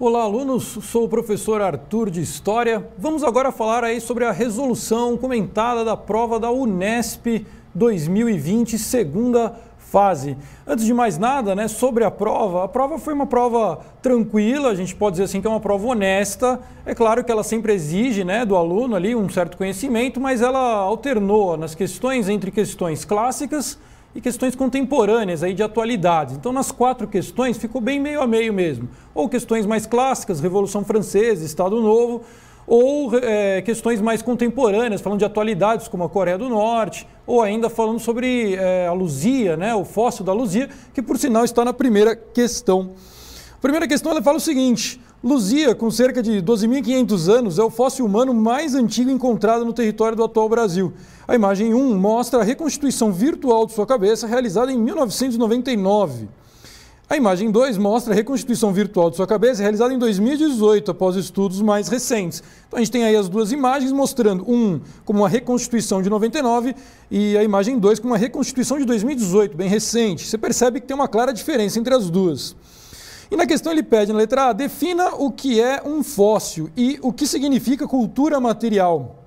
Olá, alunos. Sou o professor Arthur de História. Vamos agora falar aí sobre a resolução comentada da prova da Unesp 2020, segunda fase. Antes de mais nada, né, sobre a prova foi uma prova tranquila, a gente pode dizer assim que é uma prova honesta. É claro que ela sempre exige, né, do aluno ali um certo conhecimento, mas ela alternou nas questões entre questões clássicas e questões contemporâneas aí de atualidades. Então, nas 4 questões ficou bem meio a meio mesmo. Ou questões mais clássicas, Revolução Francesa, Estado Novo, ou questões mais contemporâneas, falando de atualidades como a Coreia do Norte, ou ainda falando sobre a Luzia, né, o fóssil da Luzia, que por sinal está na primeira questão. A primeira questão ela fala o seguinte: Luzia, com cerca de 12.500 anos, é o fóssil humano mais antigo encontrado no território do atual Brasil. A imagem 1 mostra a reconstituição virtual de sua cabeça realizada em 1999. A imagem 2 mostra a reconstituição virtual de sua cabeça realizada em 2018, após estudos mais recentes. Então a gente tem aí as duas imagens mostrando como uma reconstituição de 99 e a imagem 2 como uma reconstituição de 2018, bem recente. Você percebe que tem uma clara diferença entre as duas. E na questão ele pede, na letra A, defina o que é um fóssil e o que significa cultura material.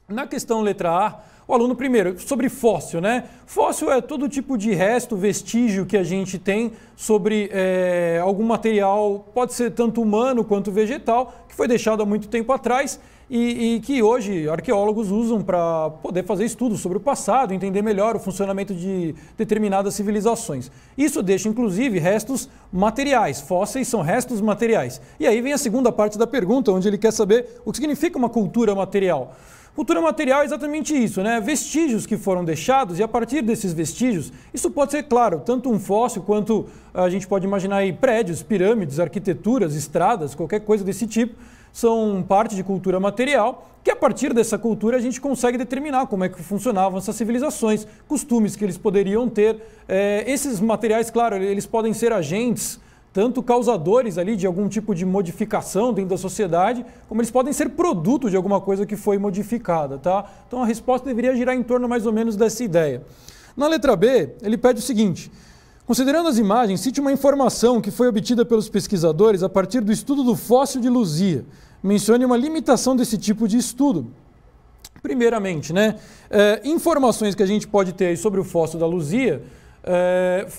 Na questão letra A, o aluno primeiro, sobre fóssil, né? Fóssil é todo tipo de resto, vestígio que a gente tem sobre algum material, pode ser tanto humano quanto vegetal, que foi deixado há muito tempo atrás e que hoje arqueólogos usam para poder fazer estudos sobre o passado, entender melhor o funcionamento de determinadas civilizações. Isso deixa, inclusive, restos materiais. Fósseis são restos materiais. E aí vem a segunda parte da pergunta, onde ele quer saber o que significa uma cultura material. Cultura material é exatamente isso, né? Vestígios que foram deixados e a partir desses vestígios, isso pode ser, claro, tanto um fóssil quanto a gente pode imaginar aí prédios, pirâmides, arquiteturas, estradas, qualquer coisa desse tipo, são parte de cultura material, que a partir dessa cultura a gente consegue determinar como é que funcionavam essas civilizações, costumes que eles poderiam ter. Esses materiais, claro, eles podem ser agentes, tanto causadores ali de algum tipo de modificação dentro da sociedade, como eles podem ser produto de alguma coisa que foi modificada, tá? Então a resposta deveria girar em torno mais ou menos dessa ideia. Na letra B, ele pede o seguinte: considerando as imagens, cite uma informação que foi obtida pelos pesquisadores a partir do estudo do fóssil de Luzia. Mencione uma limitação desse tipo de estudo. Primeiramente, né, informações que a gente pode ter aí sobre o fóssil da Luzia,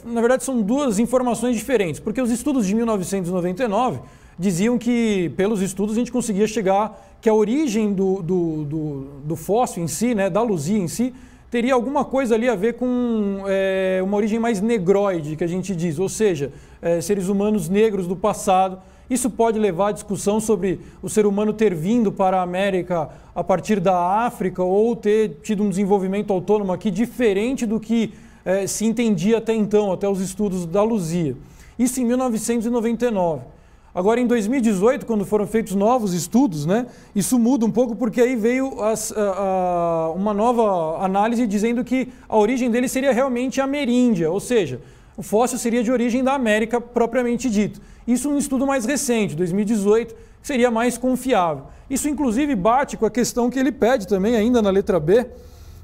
na verdade são duas informações diferentes, porque os estudos de 1999 diziam que, pelos estudos, a gente conseguia chegar que a origem do fóssil em si, né, da Luzia em si, teria alguma coisa ali a ver com uma origem mais negroide, que a gente diz, ou seja, seres humanos negros do passado. Isso pode levar à discussão sobre o ser humano ter vindo para a América a partir da África ou ter tido um desenvolvimento autônomo aqui diferente do que se entendia até então, até os estudos da Luzia. Isso em 1999. Agora, em 2018, quando foram feitos novos estudos, né, isso muda um pouco porque aí veio uma nova análise dizendo que a origem dele seria realmente ameríndia, ou seja, o fóssil seria de origem da América propriamente dito. Isso num estudo mais recente, 2018, seria mais confiável. Isso, inclusive, bate com a questão que ele pede também, ainda na letra B,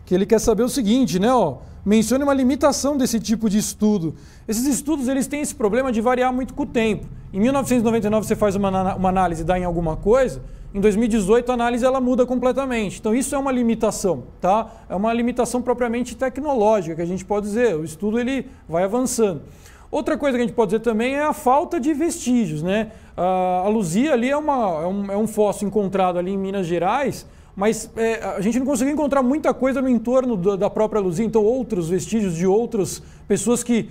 que ele quer saber o seguinte, né, ó, mencione uma limitação desse tipo de estudo. Esses estudos eles têm esse problema de variar muito com o tempo. Em 1999 você faz uma análise e dá em alguma coisa, em 2018 a análise ela muda completamente. Então isso é uma limitação, tá? É uma limitação propriamente tecnológica, que a gente pode dizer, o estudo ele vai avançando. Outra coisa que a gente pode dizer também é a falta de vestígios, né? A Luzia ali é um fóssil encontrado ali em Minas Gerais, mas a gente não conseguiu encontrar muita coisa no entorno da própria Luzia, então outros vestígios de outras pessoas que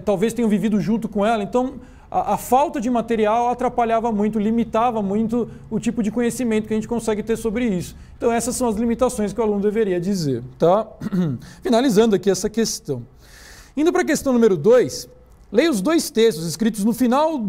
talvez tenham vivido junto com ela. Então a falta de material atrapalhava muito, limitava muito o tipo de conhecimento que a gente consegue ter sobre isso. Então essas são as limitações que o aluno deveria dizer, tá? Finalizando aqui essa questão. Indo para a questão número 2, leia os 2 textos escritos no final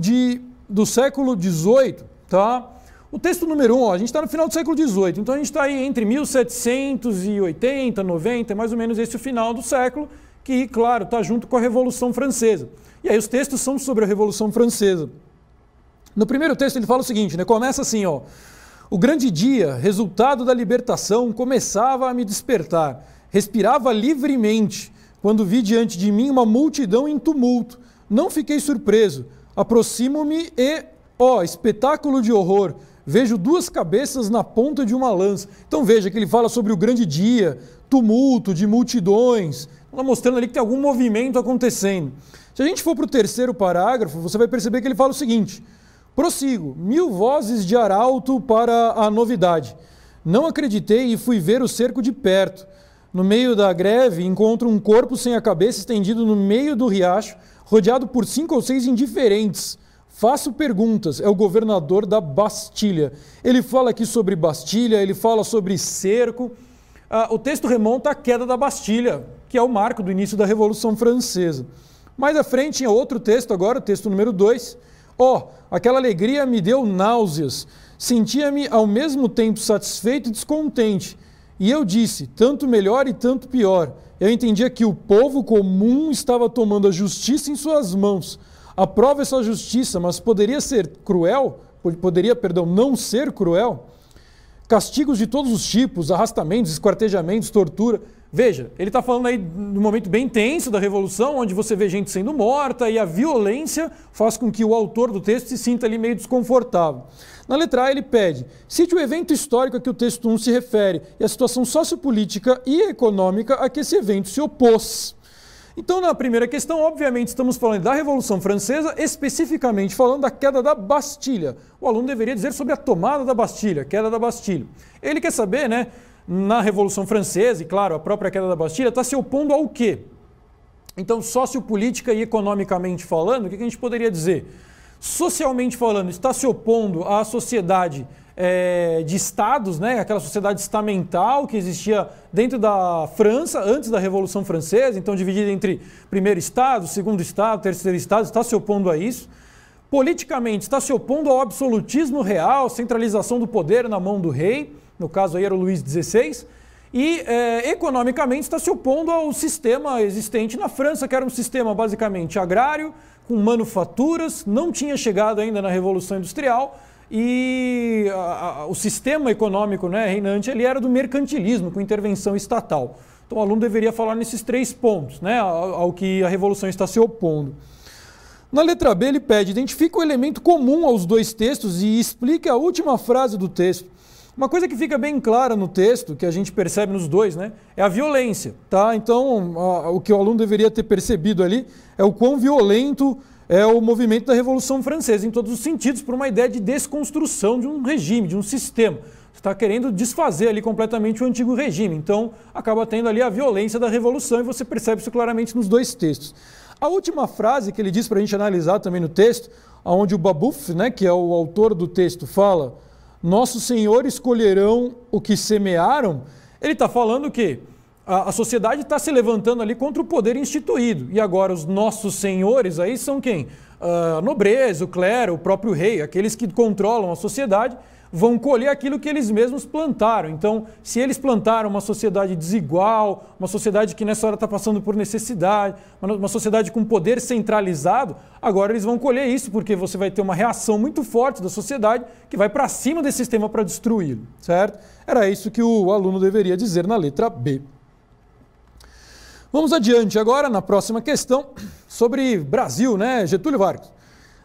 do século XVIII, tá? O texto número 1, a gente está no final do século XVIII, então a gente está aí entre 1780, 90, mais ou menos esse o final do século, que, claro, está junto com a Revolução Francesa. E aí os textos são sobre a Revolução Francesa. No primeiro texto ele fala o seguinte, né? Começa assim, ó: o grande dia, resultado da libertação, começava a me despertar. Respirava livremente, quando vi diante de mim uma multidão em tumulto. Não fiquei surpreso. Aproximo-me e Ó, espetáculo de horror. Vejo duas cabeças na ponta de uma lança. Então veja que ele fala sobre o grande dia, tumulto de multidões. Está mostrando ali que tem algum movimento acontecendo. Se a gente for para o terceiro parágrafo, você vai perceber que ele fala o seguinte: prossigo, 1000 vozes de arauto para a novidade. Não acreditei e fui ver o cerco de perto. No meio da greve, encontro um corpo sem a cabeça estendido no meio do riacho, rodeado por 5 ou 6 indiferentes. Faço perguntas, é o governador da Bastilha. Ele fala aqui sobre Bastilha, ele fala sobre cerco. O texto remonta à queda da Bastilha, que é o marco do início da Revolução Francesa. Mais à frente, tinha outro texto agora, o texto número 2. Ó, aquela alegria me deu náuseas. Sentia-me ao mesmo tempo satisfeito e descontente. E eu disse, tanto melhor e tanto pior. Eu entendia que o povo comum estava tomando a justiça em suas mãos. Aprova essa justiça, mas poderia ser cruel? Poderia, não ser cruel? Castigos de todos os tipos, arrastamentos, esquartejamentos, tortura. Veja, ele está falando aí de um momento bem tenso da Revolução, onde você vê gente sendo morta e a violência faz com que o autor do texto se sinta ali meio desconfortável. Na letra A ele pede, cite o evento histórico a que o texto 1 se refere e a situação sociopolítica e econômica a que esse evento se opôs. Então, na primeira questão, obviamente, estamos falando da Revolução Francesa, especificamente falando da queda da Bastilha. O aluno deveria dizer sobre a tomada da Bastilha, queda da Bastilha. Ele quer saber, né, na Revolução Francesa, e claro, a própria queda da Bastilha, está se opondo ao quê? Então, sociopolítica e economicamente falando, o que a gente poderia dizer? Socialmente falando, está se opondo à sociedade de estados, né? Aquela sociedade estamental que existia dentro da França antes da Revolução Francesa, então dividida entre primeiro estado, segundo estado, terceiro estado, está se opondo a isso. Politicamente, está se opondo ao absolutismo real, centralização do poder na mão do rei, no caso aí era o Luís XVI, e economicamente está se opondo ao sistema existente na França, que era um sistema basicamente agrário, com manufaturas, não tinha chegado ainda na Revolução Industrial, e o sistema econômico, né, reinante ele era do mercantilismo, com intervenção estatal. Então o aluno deveria falar nesses 3 pontos, né, ao que a Revolução está se opondo. Na letra B ele pede, identifique o elemento comum aos 2 textos e explique a última frase do texto. Uma coisa que fica bem clara no texto, que a gente percebe nos 2, né, é a violência. Tá? Então o que o aluno deveria ter percebido ali é o quão violento é o movimento da Revolução Francesa, em todos os sentidos, por uma ideia de desconstrução de um regime, de um sistema. Você está querendo desfazer ali completamente o antigo regime, então acaba tendo ali a violência da Revolução e você percebe isso claramente nos 2 textos. A última frase que ele diz para a gente analisar também no texto, onde o Babeuf, né, que é o autor do texto, fala nossos senhores colherão o que semearam, ele está falando que a sociedade está se levantando ali contra o poder instituído. E agora os nossos senhores aí são quem? A nobreza, o clero, o próprio rei, aqueles que controlam a sociedade, vão colher aquilo que eles mesmos plantaram. Então, se eles plantaram uma sociedade desigual, uma sociedade que nessa hora está passando por necessidade, uma sociedade com poder centralizado, agora eles vão colher isso, porque você vai ter uma reação muito forte da sociedade que vai para cima desse sistema para destruí-lo, certo? Era isso que o aluno deveria dizer na letra B. Vamos adiante agora na próxima questão sobre Brasil, né? Getúlio Vargas.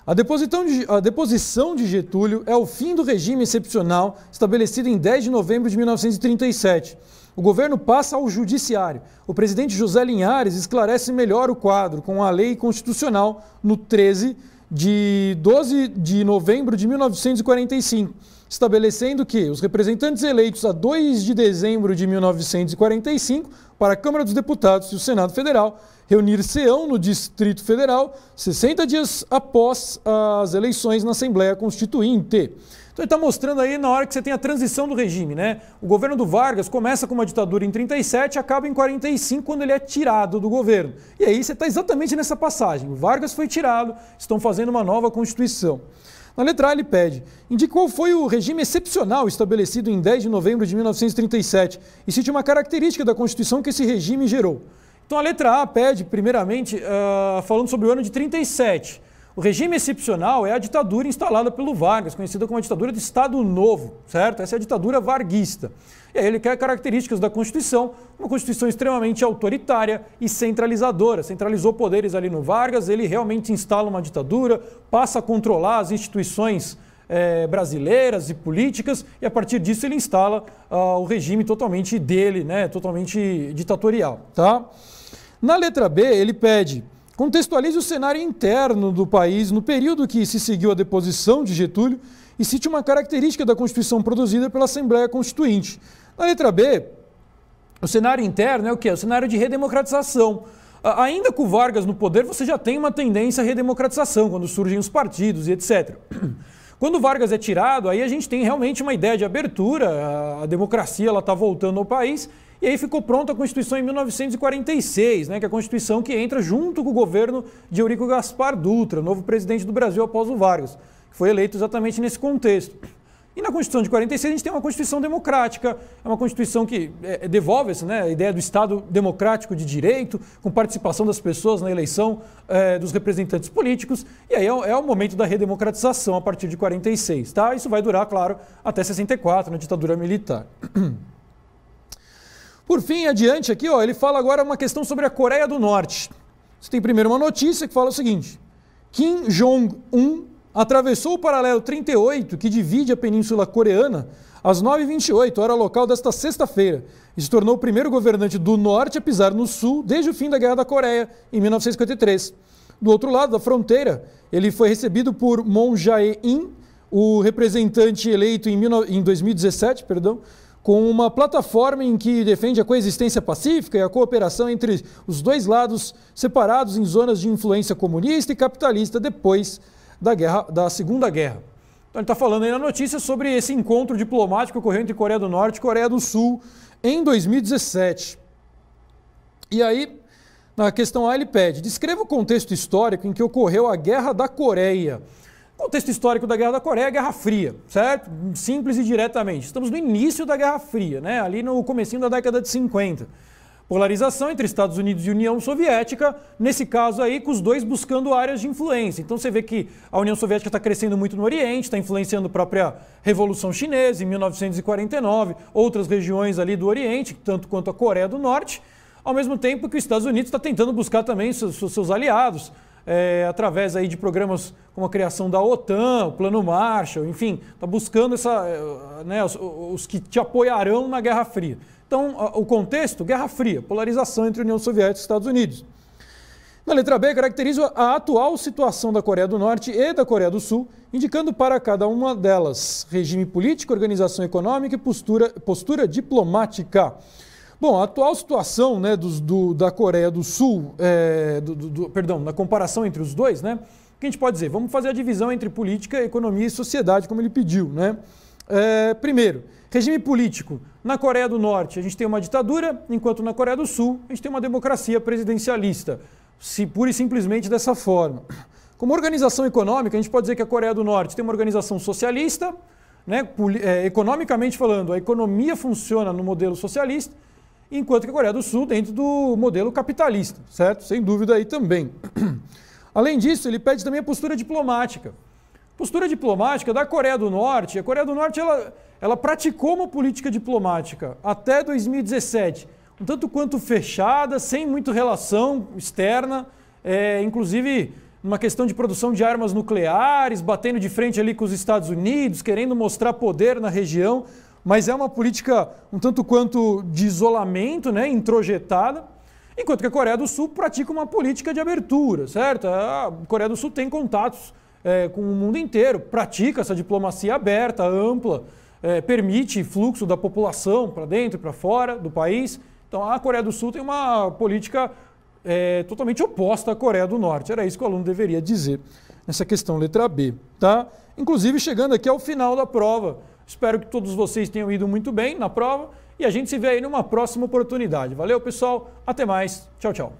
A deposição de Getúlio é o fim do regime excepcional estabelecido em 10 de novembro de 1937. O governo passa ao judiciário. O presidente José Linhares esclarece melhor o quadro com a lei constitucional no 13 de 12 de novembro de 1945, estabelecendo que os representantes eleitos a 2 de dezembro de 1945 para a Câmara dos Deputados e o Senado Federal reunir-se-ão no Distrito Federal 60 dias após as eleições na Assembleia Constituinte. Então ele está mostrando aí na hora que você tem a transição do regime, né? O governo do Vargas começa com uma ditadura em 37 e acaba em 45 quando ele é tirado do governo. E aí você está exatamente nessa passagem. O Vargas foi tirado, estão fazendo uma nova Constituição. Na letra A ele pede, indique qual foi o regime excepcional estabelecido em 10 de novembro de 1937 e cite uma característica da Constituição que esse regime gerou. Então a letra A pede, primeiramente, falando sobre o ano de 37. O regime excepcional é a ditadura instalada pelo Vargas, conhecida como a ditadura de Estado Novo, certo? Essa é a ditadura varguista. E aí ele quer características da Constituição, uma Constituição extremamente autoritária e centralizadora. Centralizou poderes ali no Vargas, ele realmente instala uma ditadura, passa a controlar as instituições brasileiras e políticas, e a partir disso ele instala o regime totalmente dele, né? Totalmente ditatorial. Tá? Na letra B, ele pede: contextualize o cenário interno do país no período que se seguiu a deposição de Getúlio e cite uma característica da Constituição produzida pela Assembleia Constituinte. Na letra B, o cenário interno é o quê? É o cenário de redemocratização. Ainda com o Vargas no poder, você já tem uma tendência à redemocratização, quando surgem os partidos e etc. Quando o Vargas é tirado, aí a gente tem realmente uma ideia de abertura, a democracia está voltando ao país, e aí ficou pronta a Constituição em 1946, né, que é a Constituição que entra junto com o governo de Eurico Gaspar Dutra, novo presidente do Brasil após o Vargas, que foi eleito exatamente nesse contexto. E na Constituição de 46 a gente tem uma Constituição democrática, é uma Constituição que devolve a ideia do Estado democrático de direito, com participação das pessoas na eleição dos representantes políticos, e aí é o momento da redemocratização a partir de 46. Tá? Isso vai durar, claro, até 64, na ditadura militar. Por fim, adiante aqui, ó, ele fala agora uma questão sobre a Coreia do Norte. Você tem primeiro uma notícia que fala o seguinte: Kim Jong-un atravessou o paralelo 38, que divide a Península Coreana, às 9h28, hora local desta sexta-feira, e se tornou o primeiro governante do Norte a pisar no Sul desde o fim da Guerra da Coreia, em 1953. Do outro lado da fronteira, ele foi recebido por Moon Jae-in, o representante eleito em 2017, com uma plataforma em que defende a coexistência pacífica e a cooperação entre os dois lados, separados em zonas de influência comunista e capitalista depois da Segunda Guerra. Então ele está falando aí na notícia sobre esse encontro diplomático que ocorreu entre Coreia do Norte e Coreia do Sul em 2017. E aí, na questão A, ele pede: descreva o contexto histórico em que ocorreu a Guerra da Coreia. O contexto histórico da Guerra da Coreia é a Guerra Fria, certo? Simples e diretamente. Estamos no início da Guerra Fria, né? Ali no comecinho da década de 50. Polarização entre Estados Unidos e União Soviética, nesse caso aí, com os dois buscando áreas de influência. Então você vê que a União Soviética está crescendo muito no Oriente, está influenciando a própria Revolução Chinesa em 1949, outras regiões ali do Oriente, tanto quanto a Coreia do Norte, ao mesmo tempo que os Estados Unidos está tentando buscar também seus aliados, através aí de programas como a criação da OTAN, o Plano Marshall, enfim, está buscando os que te apoiarão na Guerra Fria. Então, o contexto, Guerra Fria, polarização entre União Soviética e Estados Unidos. Na letra B, caracteriza a atual situação da Coreia do Norte e da Coreia do Sul, indicando para cada uma delas regime político, organização econômica e postura diplomática. Bom, a atual situação, né, da Coreia do Sul, na comparação entre os dois, né, o que a gente pode dizer? Vamos fazer a divisão entre política, economia e sociedade, como ele pediu, né? Primeiro, regime político. Na Coreia do Norte a gente tem uma ditadura, enquanto na Coreia do Sul a gente tem uma democracia presidencialista, pura e simplesmente dessa forma. Como organização econômica, a gente pode dizer que a Coreia do Norte tem uma organização socialista, né? Economicamente falando, a economia funciona no modelo socialista, enquanto que a Coreia do Sul dentro do modelo capitalista, certo? Sem dúvida aí também. Além disso, ele pede também a postura diplomática. Postura diplomática da Coreia do Norte. A Coreia do Norte ela praticou uma política diplomática até 2017, um tanto quanto fechada, sem muita relação externa, inclusive numa questão de produção de armas nucleares, batendo de frente ali com os Estados Unidos, querendo mostrar poder na região, mas é uma política um tanto quanto de isolamento, né, introjetada, enquanto que a Coreia do Sul pratica uma política de abertura, certo? A Coreia do Sul tem contatos com o mundo inteiro, pratica essa diplomacia aberta, ampla, permite fluxo da população para dentro e para fora do país. Então a Coreia do Sul tem uma política totalmente oposta à Coreia do Norte. Era isso que o aluno deveria dizer nessa questão letra B. Tá? Inclusive chegando aqui ao final da prova. Espero que todos vocês tenham ido muito bem na prova e a gente se vê aí numa próxima oportunidade. Valeu, pessoal. Até mais. Tchau, tchau.